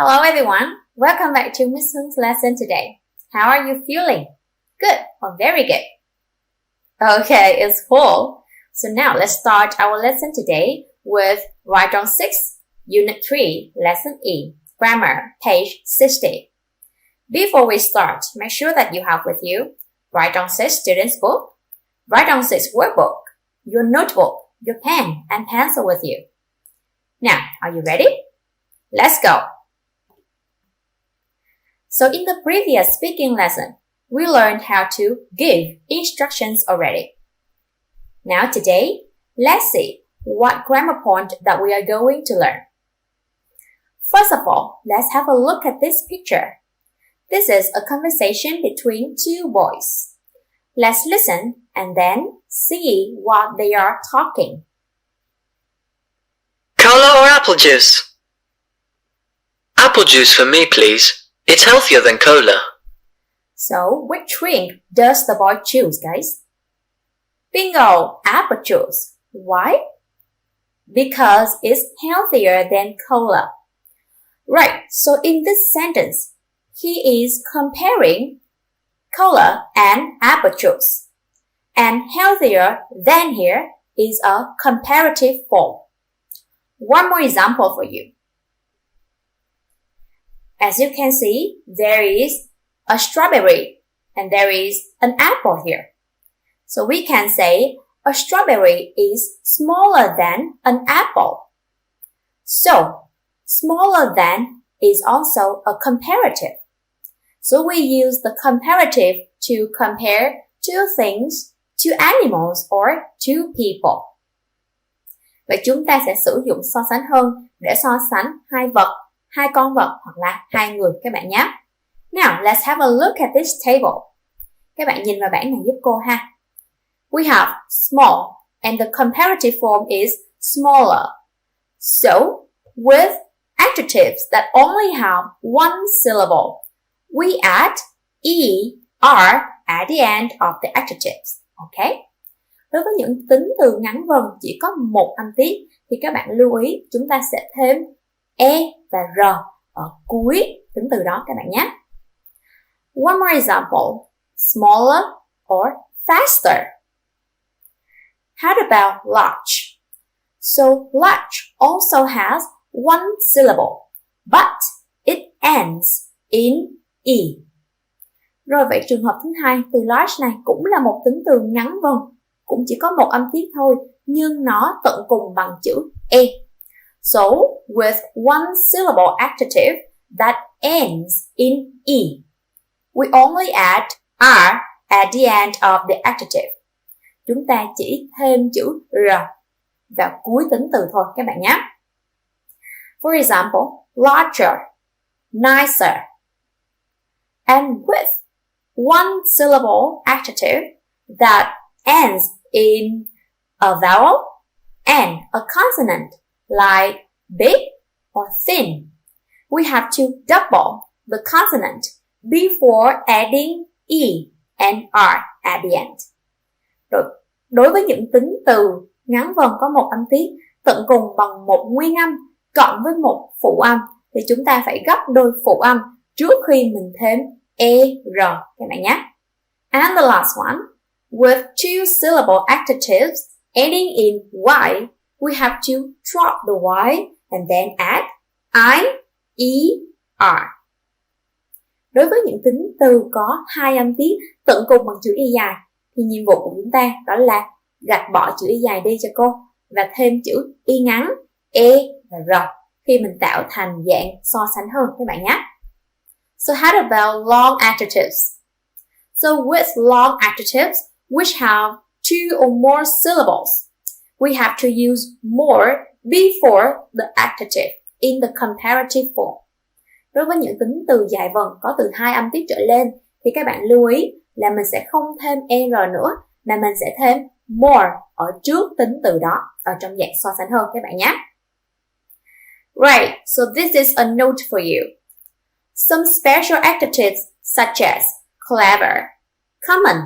Hello everyone, welcome back to Miss Hung's lesson today. How are you feeling? Good or very good? Okay, it's full. So now let's start our lesson today with Write on 6, Unit 3, Lesson E, Grammar, page 60. Before we start, make sure that you have with you Write on 6 student's book, Write on 6 workbook, your notebook, your pen and pencil with you. Now, are you ready? Let's go! So in the previous speaking lesson, we learned how to give instructions already. Now today, let's see what grammar point that we are going to learn. First of all, let's have a look at this picture. This is a conversation between two boys. Let's listen and then see what they are talking. Cola or apple juice? Apple juice for me, please. It's healthier than cola. So, which drink does the boy choose, guys? Bingo! Apple juice. Why? Because it's healthier than cola. Right, so in this sentence, he is comparing cola and apple juice. And healthier than here is a comparative form. One more example for you. As you can see, there is a strawberry and there is an apple here. So we can say a strawberry is smaller than an apple. So, smaller than is also a comparative. So we use the comparative to compare two things, two animals or two people. Vậy chúng ta sẽ sử dụng so sánh hơn để so sánh hai vật, hai con vật hoặc là hai người các bạn nhé. Now, let's have a look at this table. Các bạn nhìn vào bảng này giúp cô ha. We have small and the comparative form is smaller. So, with adjectives that only have one syllable, we add er at the end of the adjectives. Okay? Đối với những tính từ ngắn vần chỉ có một âm tiết thì các bạn lưu ý chúng ta sẽ thêm e và r ở cuối tính từ đó các bạn nhé. One more example, smaller or faster. How about large? So large also has one syllable, but it ends in e. Rồi vậy trường hợp thứ hai, từ large này cũng là một tính từ ngắn vần, cũng chỉ có một âm tiết thôi, nhưng nó tận cùng bằng chữ e. So, with one syllable adjective that ends in e, we only add r at the end of the adjective. Chúng ta chỉ thêm chữ r vào cuối tính từ thôi các bạn nhé. For example, larger, nicer. And with one syllable adjective that ends in a vowel and a consonant like big or thin, we have to double the consonant before adding e and r at the end. Rồi, đối với những tính từ ngắn vần có một âm tiết tận cùng bằng một nguyên âm cộng với một phụ âm thì chúng ta phải gấp đôi phụ âm trước khi mình thêm e, r các bạn nhé. And the last one, with two syllable adjectives ending in y, we have to drop the y and then add i, e, r. Đối với những tính từ có hai âm tiết tận cùng bằng chữ y dài thì nhiệm vụ của chúng ta đó là gạch bỏ chữ y dài đi cho cô và thêm chữ y ngắn, e và r khi mình tạo thành dạng so sánh hơn các bạn nhé. So how about long adjectives? So with long adjectives which have two or more syllables, we have to use more before the adjective in the comparative form. Đối với những tính từ dài vần có từ hai âm tiết trở lên thì các bạn lưu ý là mình sẽ không thêm er nữa mà mình sẽ thêm more ở trước tính từ đó ở trong dạng so sánh hơn các bạn nhé. Right, so this is a note for you. Some special adjectives such as clever, common,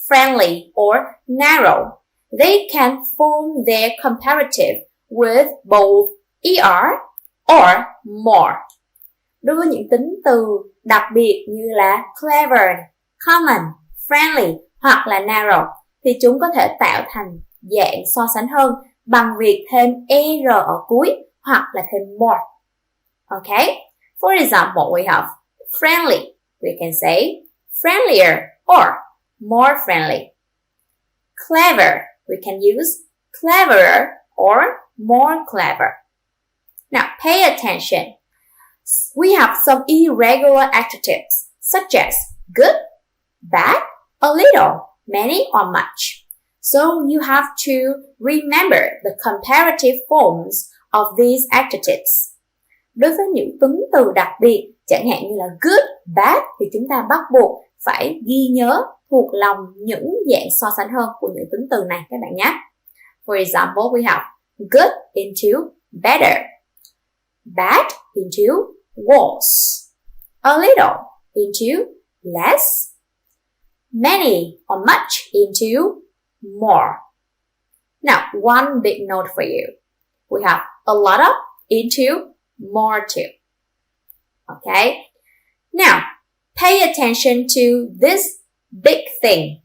friendly, or narrow, they can form their comparative with both er or more. đối với những tính từ đặc biệt như là clever, common, friendly hoặc là narrow thì chúng có thể tạo thành dạng so sánh hơn bằng việc thêm er ở cuối hoặc là thêm more. Okay? For example, we have friendly. We can say friendlier or more friendly. Clever. We can use cleverer or more clever. Now, pay attention. We have some irregular adjectives such as good, bad, a little, many, or much. So you have to remember the comparative forms of these adjectives. Đối với những tính từ đặc biệt, chẳng hạn như là good, bad, thì chúng ta bắt buộc phải ghi nhớ thuộc lòng những dạng so sánh hơn của những tính từ này các bạn nhé. For example, we have good into better, bad into worse, a little into less, many or much into more. Now, one big note for you. We have a lot of into more too. Okay? Now, pay attention to this big thing.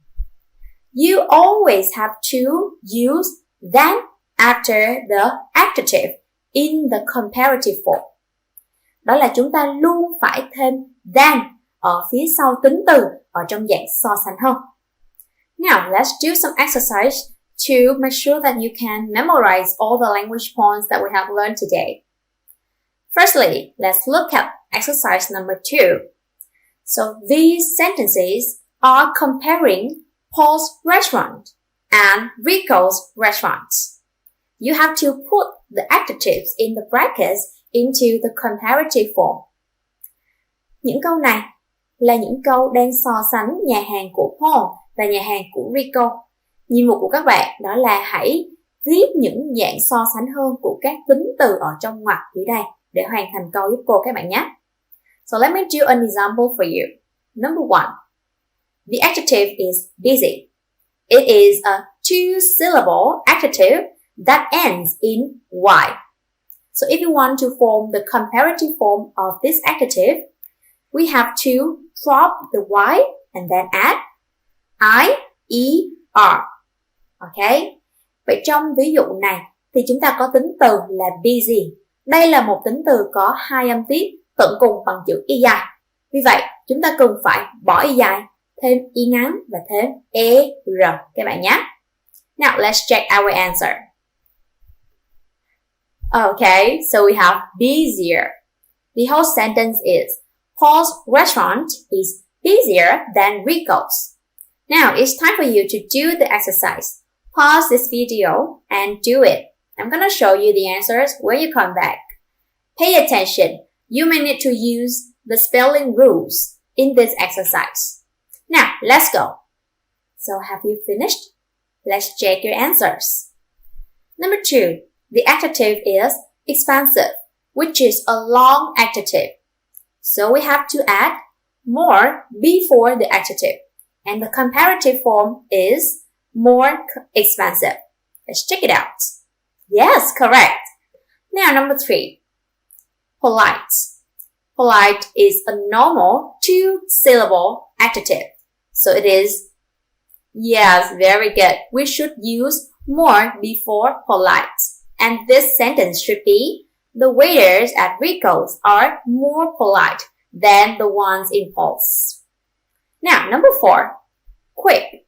You always have to use than after the adjective in the comparative form. Đó là chúng ta luôn phải thêm than ở phía sau tính từ ở trong dạng so sánh hơn. Now, let's do some exercise to make sure that you can memorize all the language points that we have learned today. Firstly, let's look at exercise number 2. So these sentences are comparing Paul's restaurant and Rico's restaurant. You have to put the adjectives in the brackets into the comparative form. Những câu này là những câu đang so sánh nhà hàng của Paul và nhà hàng của Rico. Nhiệm vụ của các bạn đó là hãy viết những dạng so sánh hơn của các tính từ ở trong ngoặc dưới đây để hoàn thành câu giúp cô các bạn nhé. So let me do an example for you. Number 1. The adjective is busy. It is a two-syllable adjective that ends in y. So if you want to form the comparative form of this adjective, we have to drop the y and then add I-E-R. Okay? Vậy trong ví dụ này thì chúng ta có tính từ là busy. Đây là một tính từ có hai âm tiết tận cùng bằng chữ y dài. Vì vậy, chúng ta cần phải bỏ y dài, thêm y ngắn và thêm er các bạn nhé. Now, let's check our answer. Okay, so we have busier. The whole sentence is, Paul's restaurant is busier than Rico's. Now, it's time for you to do the exercise. Pause this video and do it. I'm going to show you the answers when you come back. Pay attention. You may need to use the spelling rules in this exercise. Now, let's go. So, have you finished? Let's check your answers. Number 2. The adjective is expansive, which is a long adjective. So, we have to add more before the adjective. And the comparative form is more expansive. Let's check it out. Yes, correct. Now, number 3. Polite. Polite is a normal two-syllable adjective. So it is, yes, very good. We should use more before polite. And this sentence should be, the waiters at Rico's are more polite than the ones in Paul's. Now, number 4. Quick.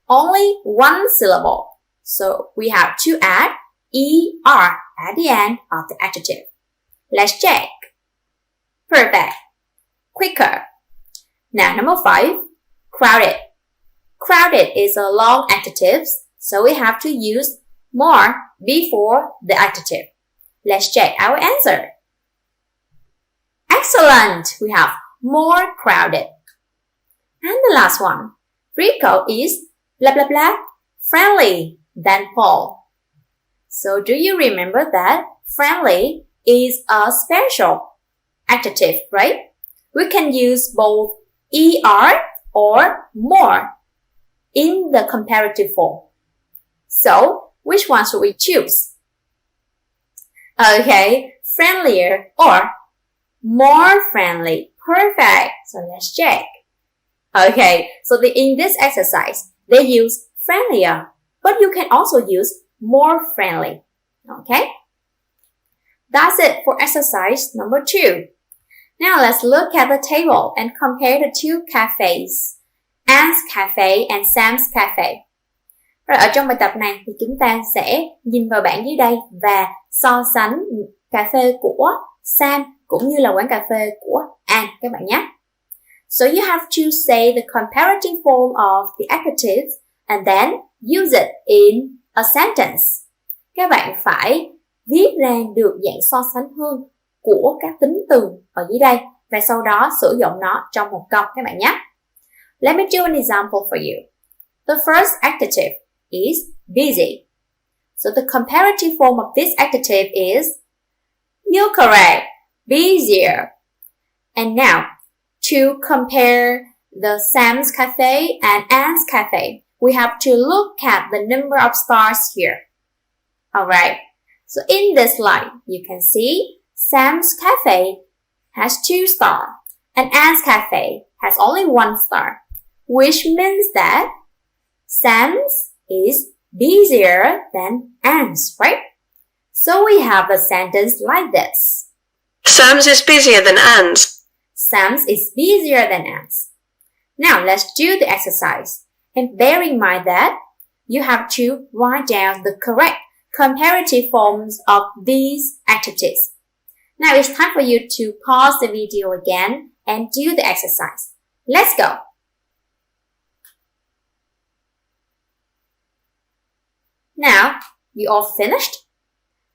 Only one syllable. So we have to add er at the end of the adjective. Let's check. Perfect. Quicker. Now, number 5. Crowded. Crowded is a long adjective, so we have to use more before the adjective. Let's check our answer. Excellent. We have more crowded. And the last one. Rico is blah blah blah friendly than Paul. So do you remember that friendly is a special adjective, right? We can use both er or more in the comparative form. So, which one should we choose? Okay, friendlier or more friendly. Perfect. So let's check. Okay, so in this exercise, they use friendlier, but you can also use more friendly. Okay? That's it for exercise number 2. Now let's look at the table and compare the two cafes, Anne's Cafe and Sam's Cafe. Rồi ở trong bài tập này thì chúng ta sẽ nhìn vào bảng dưới đây và so sánh cà phê của Sam cũng như là quán cà phê của Anne các bạn nhé. So you have to say the comparative form of the adjectives and then use it in a sentence. Các bạn phải viết ra được dạng so sánh hơn của các tính từ ở dưới đây và sau đó sử dụng nó trong một câu các bạn nhé. Let me do an example for you. The first adjective is busy. So the comparative form of this adjective is, you're correct, busier. And now, to compare the Sam's Cafe and Anne's Cafe, we have to look at the number of stars here. Alright, so in this line, you can see Sam's Cafe has 2 stars and Anne's Cafe has only 1 star, which means that Sam's is busier than Anne's, right? So we have a sentence like this. Sam's is busier than Anne's. Sam's is busier than Anne's. Now let's do the exercise. And bear in mind that you have to write down the correct comparative forms of these adjectives. Now it's time for you to pause the video again and do the exercise. Let's go. Now, you all finished?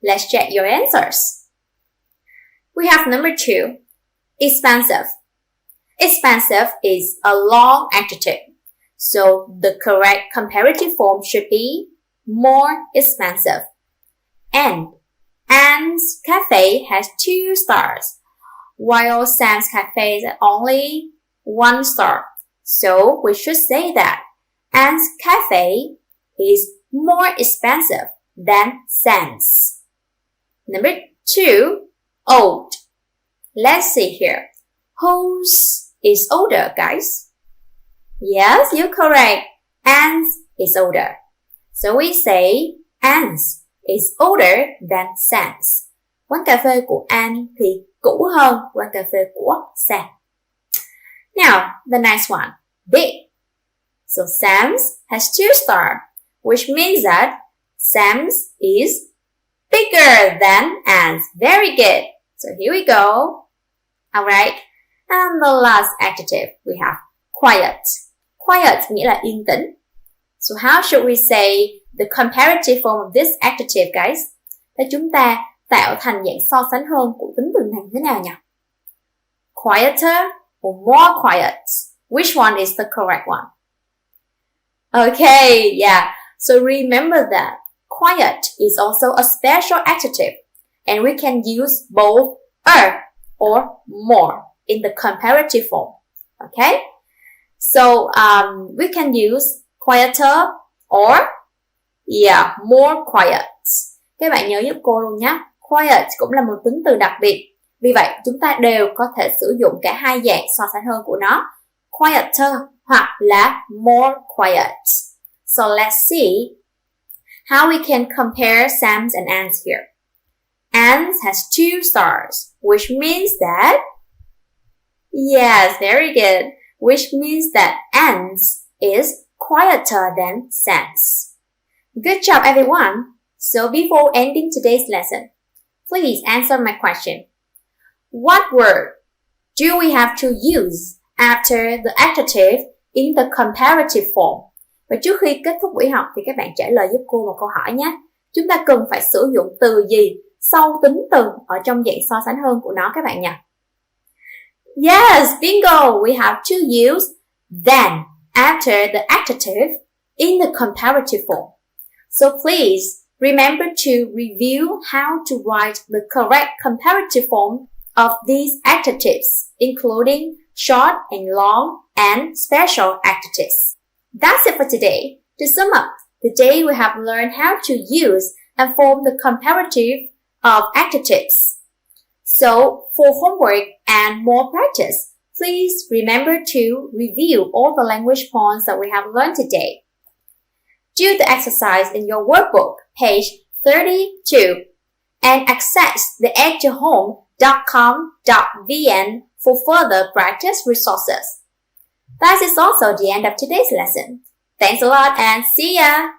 Let's check your answers. We have number 2, expensive. Expensive is a long adjective, so the correct comparative form should be more expensive. And Anne's Cafe has 2 stars, while Sam's Cafe is only 1 star. So we should say that Anne's Cafe is more expensive than Sam's. Number 2, old. Let's see here. Whose is older, guys? Yes, you're correct. Anne's is older. So we say Anne's is older than Sam's. Quán cà phê của Anne thì cũ hơn quán cà phê của Sam. Now, the next one, big. So Sam's has 2 stars, which means that Sam's is bigger than Anne's. Very good. So here we go. Alright. And the last adjective we have quiet. Quiet nghĩa là yên tĩnh. So how should we say the comparative form of this adjective, guys? Để chúng ta tạo thành dạng so sánh hơn của tính từ này thế nào nhỉ? Quieter or more quiet? Which one is the correct one? Okay, yeah. So remember that quiet is also a special adjective, and we can use both or more in the comparative form. Okay? So we can use quieter or more quiet. Các bạn nhớ giúp cô luôn nhé. Quiet cũng là một tính từ đặc biệt. Vì vậy chúng ta đều có thể sử dụng cả hai dạng so sánh hơn của nó. Quieter hoặc là more quiet. So let's see how we can compare Sam's and Anne's here. Anne's has 2 stars, which means that, yes, very good, which means that Anne's is quieter than Sam's. Good job, everyone. So before ending today's lesson, please answer my question. What word do we have to use after the adjective in the comparative form? Và trước khi kết thúc buổi học thì các bạn trả lời giúp cô một câu hỏi nhé. Chúng ta cần phải sử dụng từ gì sau tính từ ở trong dạng so sánh hơn của nó các bạn nhỉ? Yes, bingo! We have to use then after the adjective in the comparative form. So please remember to review how to write the correct comparative form of these adjectives, including short and long and special adjectives. That's it for today. To sum up, today we have learned how to use and form the comparative of adjectives. So, for homework and more practice, please remember to review all the language points that we have learned today. Do the exercise in your workbook, page 32, and access the edyourhome.com.vn for further practice resources. That is also the end of today's lesson. Thanks a lot and see ya!